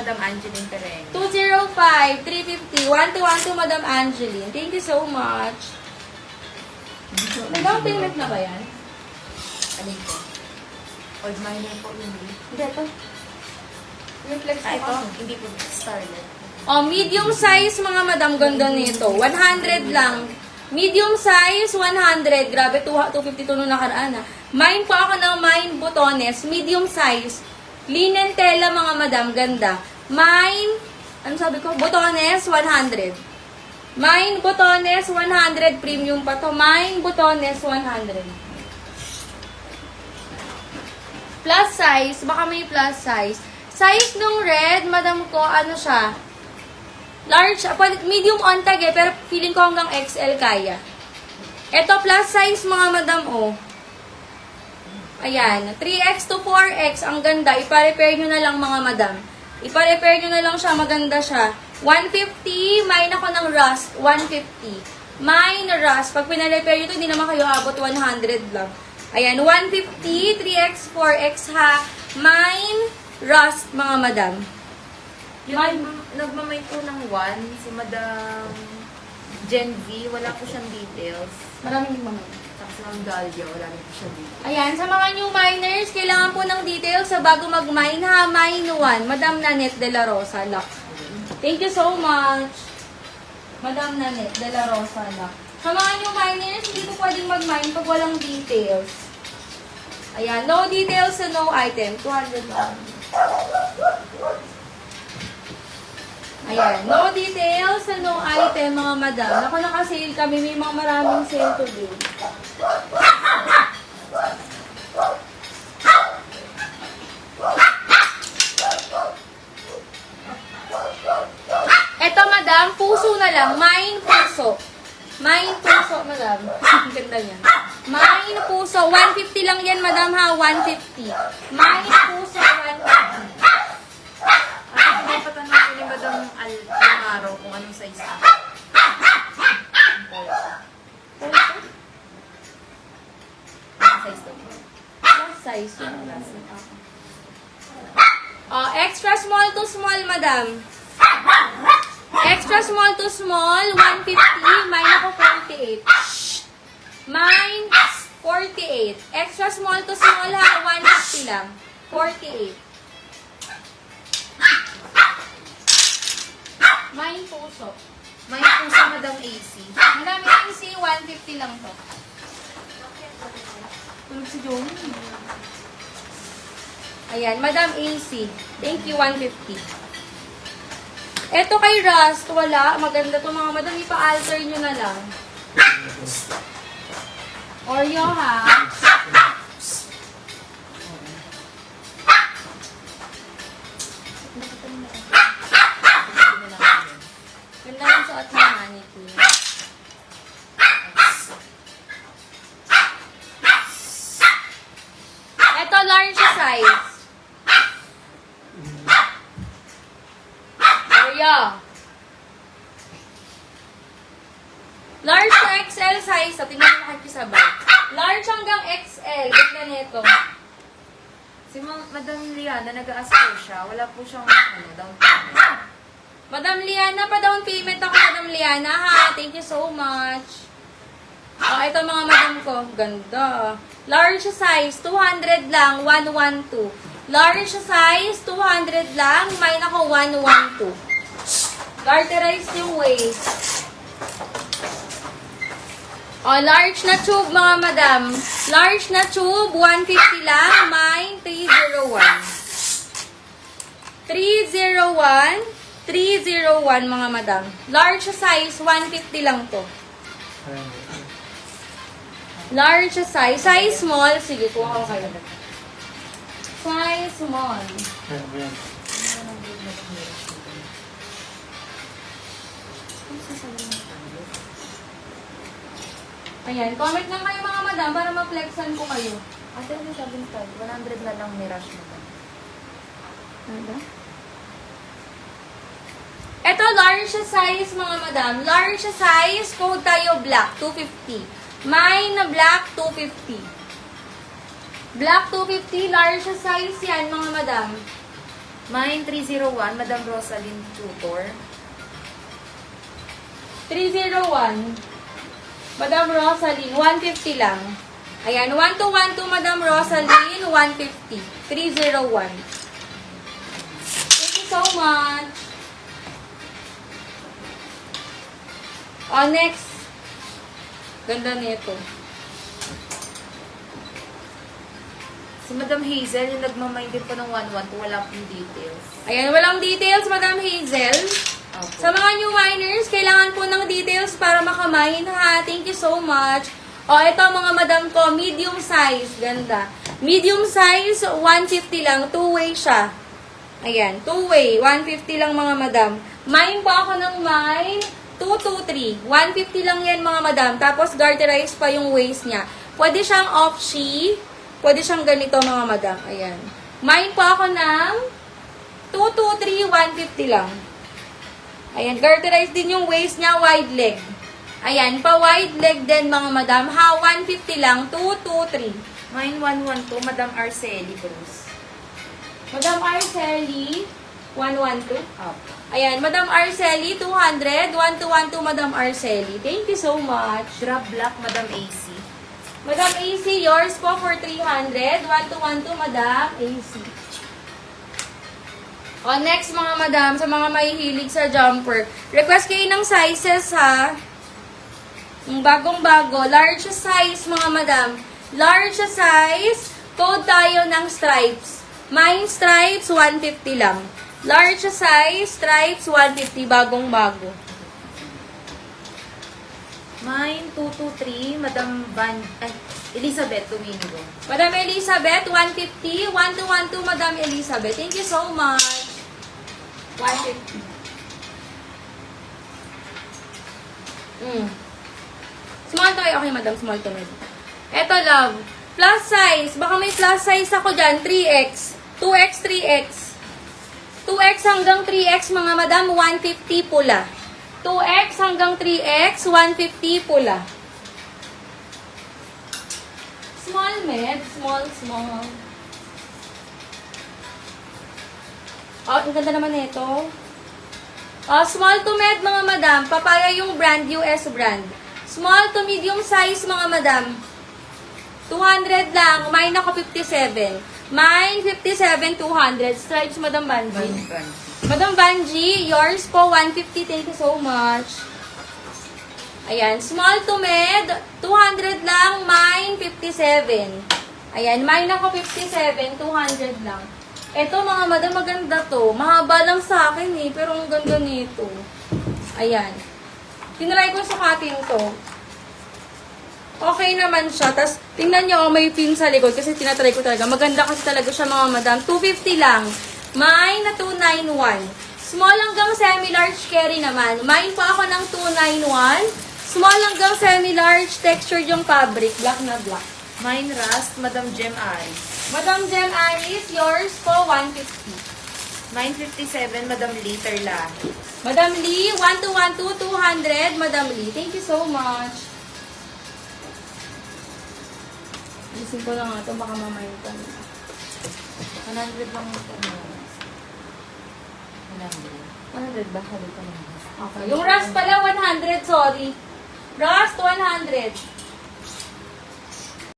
Madam Angeline Tereng. 205, 350, 1212, Madam Angeline. Thank you so much. May down payment na ba yan? Alin po? Old minor po yun. Hindi, ito. Reflex Ah, ito? ko. Hindi po. Starlet. Oh, medium size mga madam, ganda nito. 100 lang. Medium size, 100. Grabe, 252 nung nakaraan. Mine po ako ng Mine Botones. Medium size. Linen tela mga madam, ganda. Mine, ano sabi ko? Botones, 100. Mine Botones, 100. Premium pa to. Mine Botones, 100. Plus size, baka may plus size. Size nung red, madam ko, ano siya? Large, medium on tag eh, pero feeling ko hanggang XL kaya. Ito, plus size mga madam, oh. Ayan, 3X to 4X, ang ganda. Ipa-repair nyo na lang mga madam. Ipa-repair nyo na lang siya, maganda siya. 150, mine ako ng rust, 150. Mine rust, pag pina-repair nyo ito, hindi naman kayo abot 100 lang. Ayan, 150, 3X, 4X ha. Mine rust mga madam. Yung nagmamay po ng 1, si Madam Gen V, wala po siyang details. Maraming mga. Tapos ng Dahlia, wala rin po siyang details. Ayan, sa mga new miners, kailangan po ng details sa bago mag-mine ha. Mine 1, Madam Nanette de la Rosa, lock. Thank you so much. Madam Nanette de la Rosa, lock. Sa mga new miners, hindi po pwedeng mag-mine pag walang details. Ayan, no details sa no item. 200 lang. Ayan, no details sa no item mga madam. Ako naka-sale kami, may mga maraming sale today. Eto madam, puso na lang. Mine puso. Mine puso, madam. Ang ganda niya. Mine puso. 150 lang yan, madam ha. 150. Mine puso, 150. Dapat ano po ni Madam Almaro kung anong size na. Size to. What size yun? Extra small to small, madam. Extra small to small, 150. Mine ako 48. Mine 48. Extra small to small ha, 150 lang. 48. Mine puso. May po sa Madam AC. Madam AC, 150 lang to. Tulog si Joey. Ayan, Madam AC. Thank you, 150. Eto kay Rust, wala. Maganda to mga madam. Ipa-alter nyo na lang. Oreo ha. Ganda yung suot ng mannequin. Eto, large size. Oreo. Large to XL size. So, tingnan mo nakikisabay. Large hanggang XL. Ganda nito. Si Madam Liana, nag-ask po siya. Wala po siyang down payment. Madam Liana, pa-down payment ako, Madam Liana, ha? Thank you so much. Ito mga madam ko. Ganda. Large size, 200 lang, 112. Large size, 200 lang, mine ako, 112. Garterize yung waist. Large na tube, mga madam. Large na tube, 150 lang, mine, 301. 301. 301 mga madam. Large size, 150 lang to. Large size. Size small. Sige, kuha ko kayo. Size small. Ayan. Comment lang kayo mga madam para ma-flexan ko kayo. Ate, ano sabi nito? 100 na lang ni Rush Madam. Ano? Ito, large size, mga madam. Large size, code tayo black, 250. Mine na black, 250. Black 250, large size yan, mga madam. Mine 301, Madam Rosaline Tutor. 301. Madam Rosaline, 150 lang. Ayan, 1212 Madam Rosaline, 150. 301. Thank you so much. Next. Ganda nito. Si Madam Hazel, yung nagmamind din po ng 112, wala pong details. Ayan, walang details, Madam Hazel. Opo. Sa mga new miners, kailangan po ng details para makamine ha. Thank you so much. Ito mga madam ko, medium size. Ganda. Medium size, 150 lang. Two-way siya. Ayan, two-way. 150 lang mga madam. Mine po ako ng mine. 223. 150 lang yan mga madam. Tapos garterize pa yung waist niya. Pwede siyang off-shee. Pwede siyang ganito mga madam. Ayan. Mine po ako ng 223, 150 lang. Ayan, garterize din yung waist niya, wide leg. Ayan, pa wide leg din mga madam. Ha, 150 lang, 223. Mine 112, Madam Arceli Cruz. Madam Arceli, 112. Opo. Ayan, Madam Arceli, 200. 1212, Madam Arceli. Thank you so much. Drop Black, Madam AC. Madam AC, yours po for 300. 1212, Madam AC. Next mga madam, sa mga mahihilig sa jumper. Request kayo ng sizes ha. Yung bagong-bago. Large size mga madam. Large size. Code tayo ng stripes. Mine stripes, 150 lang. Large size, stripes, 150. Bagong-bago. Mine 223, Madam Elizabeth Domingo. Madam Elizabeth, 150. 1212, Madam Elizabeth. Thank you so much. 150. Small to okay, madam. Small to med. Eto, love. Plus size. Baka may plus size ako dyan. 3X. 2X, 3X. 2X hanggang 3X, mga madam. 150 pula. 2X hanggang 3X. 150 pula. Small med. Small. Ang ganda naman nito. Small to med, mga madam. Papaya yung brand, US brand. Small to medium size, mga madam. 200 lang. Mine ako 57. Mine 57, 200. Stripes, Madam Banji. Madam Banji, yours po, 150. Thank you so much. Ayan. Small to med, 200 lang. Mine 57. Ayan. Mine ako 57, 200 lang. Ito mga madam, maganda to. Mahaba lang sa akin eh, pero ang ganda nito. Ayan. Tinry ko sa cutting to. Okay naman siya. Tapos, tingnan nyo, may pin sa likod kasi tinatry ko talaga. Maganda kasi talaga siya mga madam. 250 lang. Mine na 291. Small hanggang semi-large carry naman. Mine po ako ng 291. Small hanggang semi-large, textured yung fabric. Black na black. Mine Rust, Madam Gem Aris. Madam Gem Aris, yours po, 150. Mine 57, Madam Lee Terlahi. Madam Lee, 1212, 200. Madam Lee, thank you so much. Alisin ko lang nga ito, baka mamayin ko. 100 lang ito. 100 ba? Sabi ko lang. Okay. Yung Rust pala, 100, sorry. Rust, 100.